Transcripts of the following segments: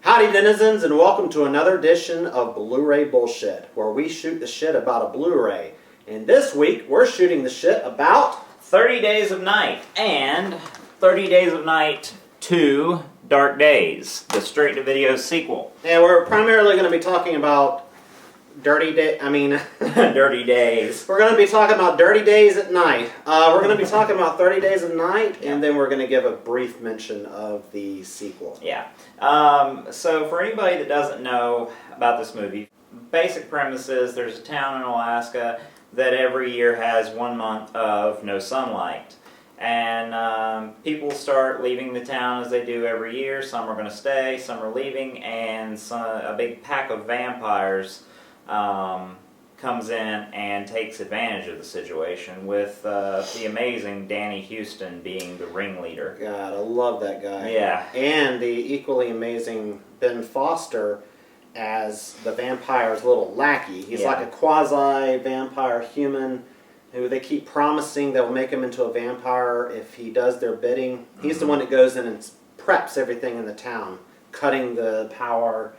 Howdy denizens, and welcome to another edition of Blu-Ray Bullshit, where we shoot the shit about a Blu-ray. And this week, we're shooting the shit about 30 Days of Night and 30 Days of Night 2 Dark Days, the straight-to-video sequel. And we're primarily going to be talking about Dirty Days. We're going to be talking about Dirty Days at Night. We're going to be talking about 30 Days of Night, and then we're going to give a brief mention of the sequel. Yeah. So for anybody that doesn't know about this movie, basic premise is there's a town in Alaska that every year has 1 month of no sunlight. And people start leaving the town as they do every year. Some are going to stay, some are leaving, and a big pack of vampires comes in and takes advantage of the situation, with the amazing Danny Houston being the ringleader. God, I love that guy. Yeah. And the equally amazing Ben Foster as the vampire's little lackey. He's like a quasi-vampire human who they keep promising they'll make him into a vampire if he does their bidding. He's the one that goes in and preps everything in the town, cutting the power,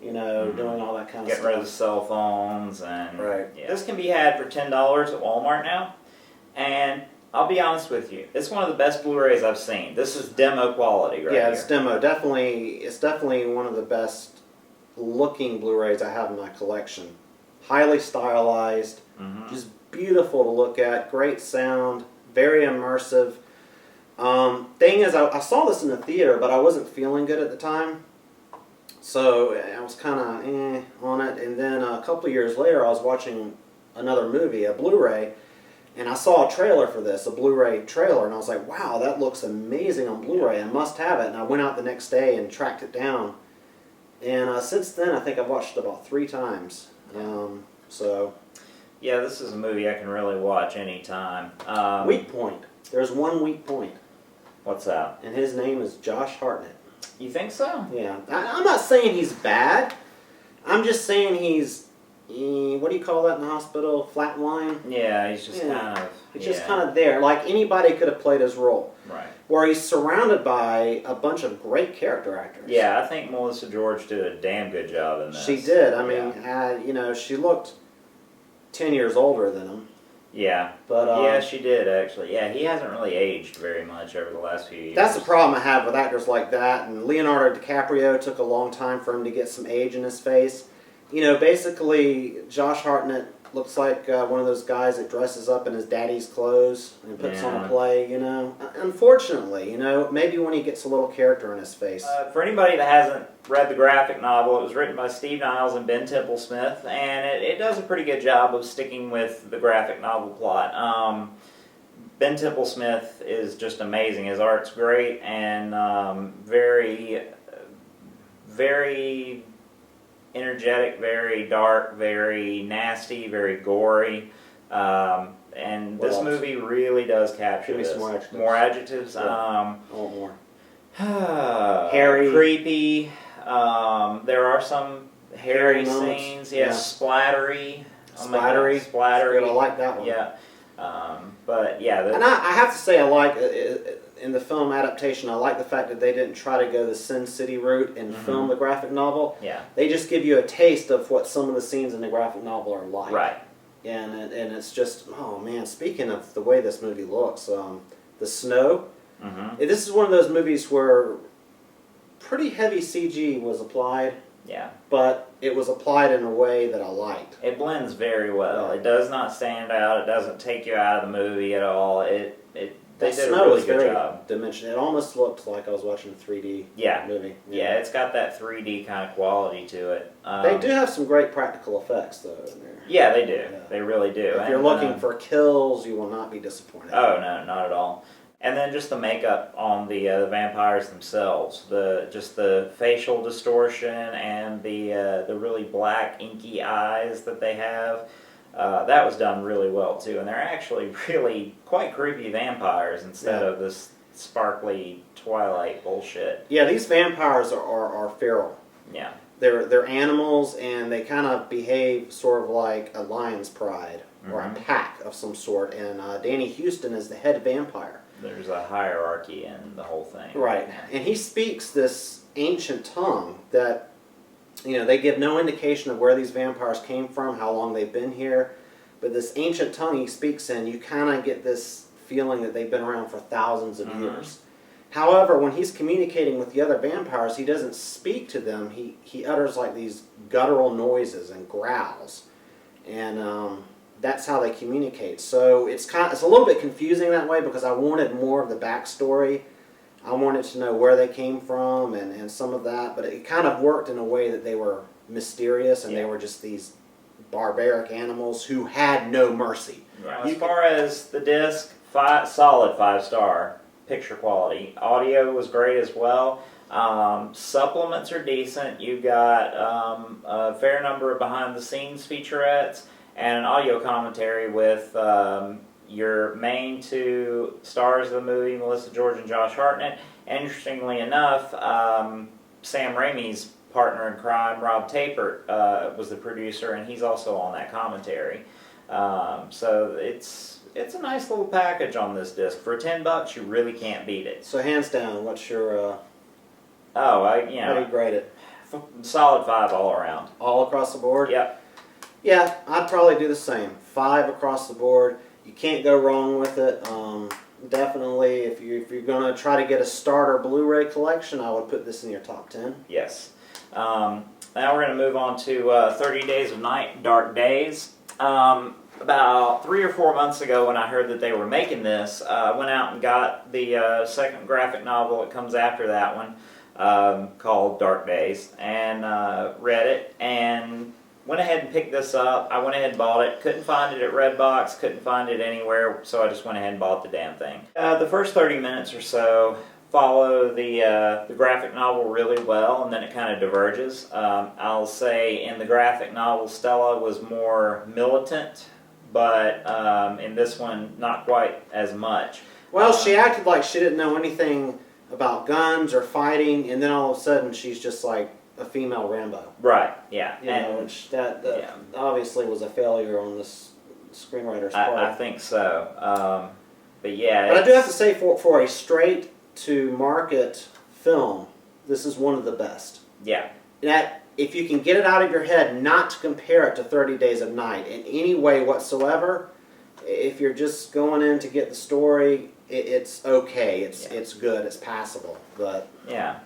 you know, doing all that kind of stuff. Get rid of the cell phones. And right. Yeah. This can be had for $10 at Walmart now. And I'll be honest with you, it's one of the best Blu-rays I've seen. This is demo quality right here. Yeah, it's demo. It's definitely one of the best looking Blu-rays I have in my collection. Highly stylized, just beautiful to look at, great sound, very immersive. Thing is, I saw this in the theater, but I wasn't feeling good at the time. So I was kind of on it, and then a couple of years later I was watching another movie, a Blu-ray, and I saw a trailer for this, a Blu-ray trailer, and I was like, wow, that looks amazing on Blu-ray, I must have it. And I went out the next day and tracked it down, and since then I think I've watched it about 3 times. Yeah, this is a movie I can really watch anytime. Weak point. There's one weak point. What's that? And his name is Josh Hartnett. You think so? Yeah. I'm not saying he's bad. I'm just saying he's, what do you call that in the hospital? Flatline? Yeah, he's just kind of... He's just kind of there. Like, anybody could have played his role. Right. Where he's surrounded by a bunch of great character actors. Yeah, I think Melissa George did a damn good job in this. She did. I mean, you know, she looked 10 years older than him. Yeah. But yeah, she did, actually. Yeah, he hasn't really aged very much over the last few years. That's the problem I have with actors like that. And Leonardo DiCaprio took a long time for him to get some age in his face. You know, basically, Josh Hartnett looks like one of those guys that dresses up in his daddy's clothes and puts on a play, you know. Unfortunately, you know, maybe when he gets a little character in his face. For anybody that hasn't read the graphic novel, it was written by Steve Niles and Ben Templesmith, and it does a pretty good job of sticking with the graphic novel plot. Ben Templesmith is just amazing. His art's great and very, very energetic, very dark, very nasty, very gory. And this movie really does capture this. Give me some more adjectives. More adjectives? Yeah. I want more. Hairy. Creepy. There are some hairy scenes. Yeah. Splattery. Splattery. Splattery. I like that one. Yeah. But yeah. And I have to say I like, in the film adaptation, I like the fact that they didn't try to go the Sin City route and film the graphic novel. Yeah. They just give you a taste of what some of the scenes in the graphic novel are like. Right. And it's just, oh man, speaking of the way this movie looks, the snow, this is one of those movies where pretty heavy CG was applied. Yeah. But it was applied in a way that I liked. It blends very well. Yeah. It does not stand out. It doesn't take you out of the movie at all. They did a really good job. Dimension. It almost looked like I was watching a 3D movie. Yeah, it's got that 3D kind of quality to it. They do have some great practical effects, though, in there. Yeah, they do. Yeah. They really do. If you're looking for kills, you will not be disappointed. Oh, no, not at all. And then just the makeup on the vampires themselves, just the facial distortion and the really black inky eyes that they have. That was done really well too, and they're actually really quite creepy vampires instead of this sparkly Twilight bullshit. Yeah, these vampires are feral. Yeah, they're animals, and they kind of behave sort of like a lion's pride or a pack of some sort. And Danny Houston is the head vampire. There's a hierarchy in the whole thing. Right, and he speaks this ancient tongue that, they give no indication of where these vampires came from, how long they've been here. But this ancient tongue he speaks in, you kind of get this feeling that they've been around for thousands of years. However, when he's communicating with the other vampires, he doesn't speak to them. He utters like these guttural noises and growls. And that's how they communicate. So it's a little bit confusing that way because I wanted more of the backstory. I wanted to know where they came from and some of that, but it kind of worked in a way that they were mysterious and they were just these barbaric animals who had no mercy. Right. As far as the disc, solid 5-star picture quality. Audio was great as well. Supplements are decent. You've got a fair number of behind-the-scenes featurettes and an audio commentary with your main 2 stars of the movie, Melissa George and Josh Hartnett. Interestingly enough, Sam Raimi's partner in crime, Rob Tapert, was the producer, and he's also on that commentary. So it's a nice little package on this disc. For $10, you really can't beat it. So hands down, what's your... how do you grade it? Solid 5 all around. All across the board? Yep. Yeah, I'd probably do the same. 5 across the board. You can't go wrong with it. Definitely, if you're going to try to get a starter Blu-ray collection, I would put this in your top 10. Yes. Now we're going to move on to 30 Days of Night, Dark Days. About 3 or 4 months ago when I heard that they were making this, I went out and got the second graphic novel that comes after that one, called Dark Days, and read it, and went ahead and picked this up. I went ahead and bought it. Couldn't find it at Redbox, couldn't find it anywhere, so I just went ahead and bought the damn thing. The first 30 minutes or so follow the graphic novel really well, and then it kind of diverges. I'll say in the graphic novel, Stella was more militant, but in this one, not quite as much. Well, she acted like she didn't know anything about guns or fighting, and then all of a sudden she's just like a female Rambo. Right, yeah. Which that obviously was a failure on this screenwriter's part. I think so. But yeah. But I do have to say, for a straight-to-market film, this is one of the best. Yeah. That, if you can get it out of your head not to compare it to 30 Days of Night in any way whatsoever, if you're just going in to get the story, it's okay. It's good. It's passable. But yeah,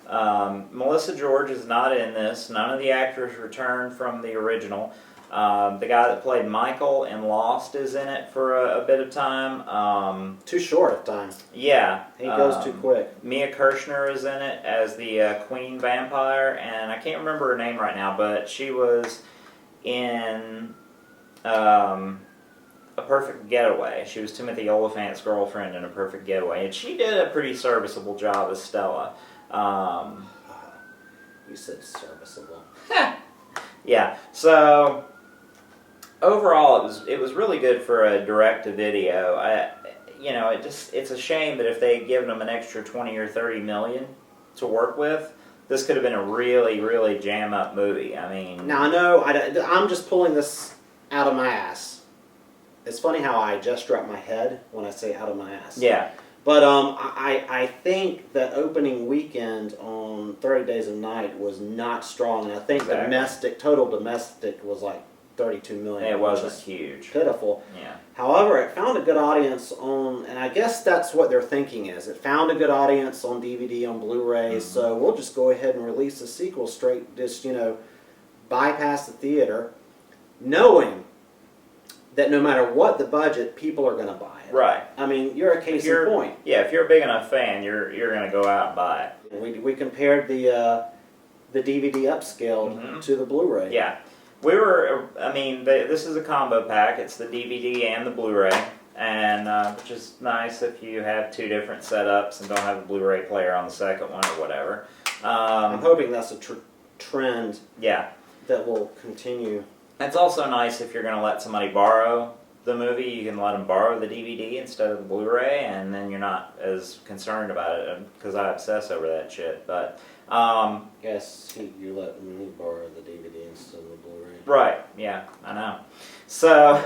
Melissa George is not in this. None of the actors returned from the original. The guy that played Michael in Lost is in it for a bit of time. Too short of time. Yeah. He goes too quick. Mia Kirshner is in it as the Queen Vampire, and I can't remember her name right now, but she was in A Perfect Getaway. She was Timothy Oliphant's girlfriend in A Perfect Getaway, and she did a pretty serviceable job as Stella. You said serviceable. Yeah, so overall it was really good for a direct-to-video. It's a shame that if they had given them an extra 20 or 30 million to work with, this could have been a really, really jam-up movie. I mean... Now, I know, I'm just pulling this out of my ass. It's funny how I gesture up my head when I say out of my ass. Yeah. But I think that opening weekend on 30 Days of Night was not strong. And I think total domestic was like 32 million. It wasn't huge. Pitiful. Yeah. However, it found a good audience on, and I guess that's what their thinking is. It found a good audience on DVD, on Blu-ray, so we'll just go ahead and release the sequel straight, just, bypass the theater, knowing that no matter what the budget, people are going to buy it. Right. I mean, you're a case in point. Yeah, if you're a big enough fan, you're going to go out and buy it. We compared the DVD upscaled to the Blu-ray. Yeah. This is a combo pack. It's the DVD and the Blu-ray, and which is nice if you have two different setups and don't have a Blu-ray player on the second one or whatever. I'm hoping that's a trend. Yeah. That will continue. It's also nice if you're going to let somebody borrow the movie, you can let them borrow the DVD instead of the Blu-ray, and then you're not as concerned about it, because I obsess over that shit. But yes, you let me borrow the DVD instead of the Blu-ray. Right, yeah, I know. So,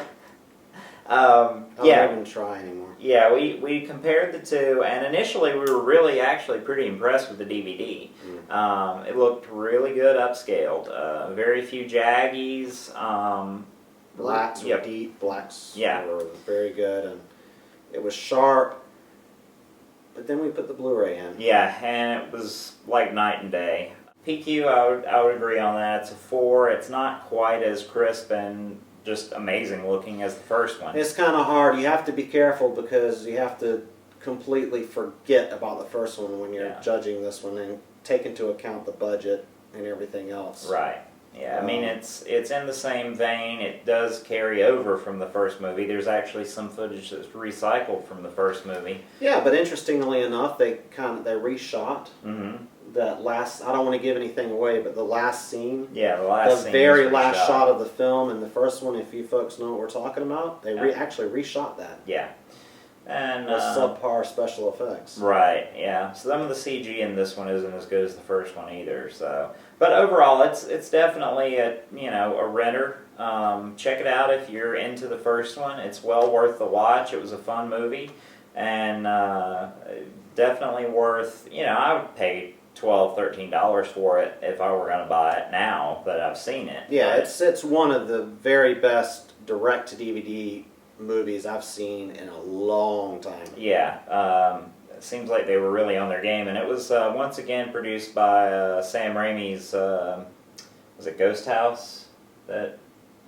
I Yeah. don't even try anymore. Yeah, we compared the two, and initially we were really actually pretty impressed with the DVD. It looked really good upscaled. Very few jaggies. Blacks were Yep. deep. Blacks Yeah. were very good, and it was sharp. But then we put the Blu-ray in. Yeah, and it was like night and day. PQ, I would agree on that. It's a 4. It's not quite as crisp and just amazing looking as the first one. It's kind of hard. You have to be careful because you have to completely forget about the first one when you're judging this one and take into account the budget and everything else. Right. Yeah, I mean it's in the same vein. It does carry over from the first movie. There's actually some footage that's recycled from the first movie. Yeah, but interestingly enough, they reshot that last. I don't want to give anything away, but the last scene. Yeah, the last scene. Very was last reshot. shot of the film in the first one. If you folks know what we're talking about, they actually reshot that. Yeah, and with subpar special effects. Right. Yeah. Some of the CG in this one isn't as good as the first one either. So, but overall, it's definitely a renter. Check it out if you're into the first one. It's well worth the watch. It was a fun movie, and definitely worth. I would pay $12, $13 for it if I were going to buy it now that I've seen it. Yeah, it's one of the very best direct to DVD movies I've seen in a long time. Yeah, it seems like they were really on their game, and it was once again produced by Sam Raimi's. Was it Ghost House? That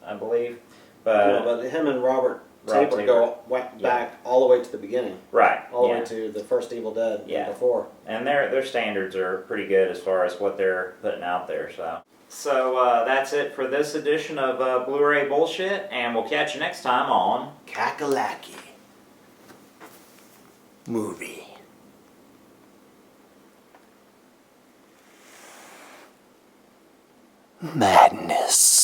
I believe, but him and Robert Taper go back all the way to the beginning. Right. All the way to the first Evil Dead. Before. And their standards are pretty good as far as what they're putting out there. So that's it for this edition of Blu-ray Bullshit, and we'll catch you next time on Kakalaki Movie. Madness.